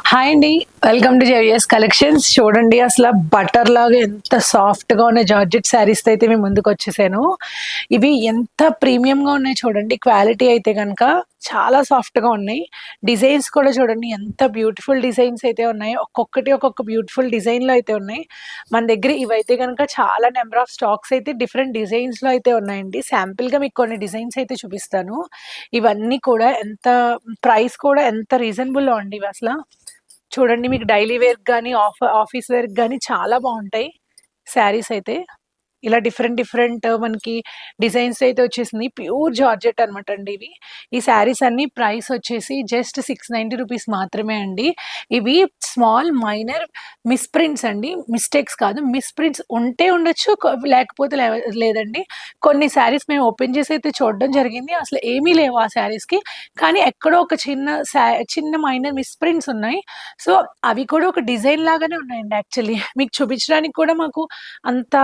Hi అండి. Welcome to JVS collections. చూడండి అసల బటర్ లాగా ఎంత సాఫ్ట్‌గా ఉన్న జార్జెట్ శారీస్‌తో అయితే మేము ముందుకొచ్చేసాను. ఇవి ఎంత ప్రీమియంగా ఉన్నాయి చూడండి. క్వాలిటీ అయితే గనక చాలా సాఫ్ట్‌గా ఉన్నాయి. డిజైన్స్ కూడా చూడండి ఎంత బ్యూటిఫుల్ డిజైన్స్ అయితే ఉన్నాయో. ఒక్కొక్కటి ఒక్కొక్క బ్యూటిఫుల్ డిజైన్‌లో అయితే ఉన్నాయి. మన దగ్గర ఇవైతే గనక చాలా నంబర్ ఆఫ్ స్టాక్స్ అయితే డిఫరెంట్ డిజైన్స్‌లో అయితే ఉన్నాయండి. శాంపిల్‌గా మీకు కొన్ని డిజైన్స్ అయితే చూపిస్తాను. ఇవన్నీ కూడా ప్రైస్ కూడా ఎంత రీజనబుల్‌లో అండి ఇవసల. చూడండి మీకు డైలీ వేర్‌కి గాని, ఆఫీస్ వేర్‌కి గాని చాలా బావుంటాయి శారీస్ అయితే. ఇలా డిఫరెంట్ డిఫరెంట్ మనకి డిజైన్స్ అయితే వచ్చేసింది. ప్యూర్ జార్జెట్ అనమాట అండి ఇవి. ఈ శారీస్ అన్నీ ప్రైస్ వచ్చేసి జస్ట్ 690 రూపీస్ మాత్రమే అండి. ఇవి స్మాల్ మైనర్ మిస్‌ప్రింట్స్ అండి. మిస్టేక్స్ కాదు. మిస్‌ప్రింట్స్ ఉంటే ఉండొచ్చు. లేకపోతే లేదండి. కొన్ని శారీస్ మేము ఓపెన్ చేసి అయితే చూడడం జరిగింది. అసలు ఏమీ లేవు ఆ శారీస్‌కి. కానీ ఎక్కడో ఒక చిన్న మైనర్ మిస్‌ప్రింట్స్ ఉన్నాయి. సో, అవి కూడా ఒక డిజైన్ లాగానే ఉన్నాయండి యాక్చువల్లీ. మీకు చూపించడానికి కూడా మాకు అంత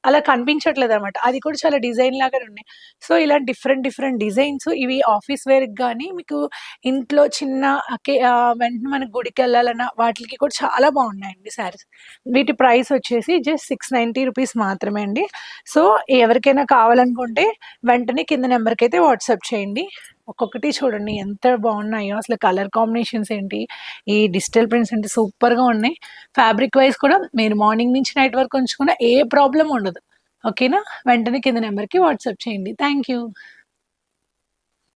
అలా కనిపించట్లేదనమాట. అది కూడా చాలా డిజైన్ లాగానే ఉన్నాయి. సో, ఇలా డిఫరెంట్ డిఫరెంట్ డిజైన్స్ ఇవి ఆఫీస్ వేర్‌కి గానీ, మీకు ఇంట్లో చిన్న వెంటనే మనకు గుడికెళ్ళాలన్నా వాటిలకి కూడా చాలా బాగున్నాయండి శారీస్. వీటి ప్రైస్ వచ్చేసి జస్ట్ 690 రూపీస్ మాత్రమే అండి. సో, ఎవరికైనా కావాలనుకుంటే వెంటనే కింద నెంబర్‌కైతే వాట్సాప్ చేయండి. ఒక్కొక్కటి చూడండి ఎంత బాగున్నాయో. అసలు కలర్ కాంబినేషన్స్ ఏంటి, ఈ డిజిటల్ ప్రింట్స్ ఏంటి సూపర్‌గా ఉన్నాయి. ఫ్యాబ్రిక్ వైస్ కూడా మీరు మార్నింగ్ నుంచి నైట్ వరకు ఉంచుకున్న ఏ ప్రాబ్లమ్ ఉండదు. ఓకేనా? వెంటనే కింద నెంబర్‌కి వాట్సాప్ చేయండి. Thank you.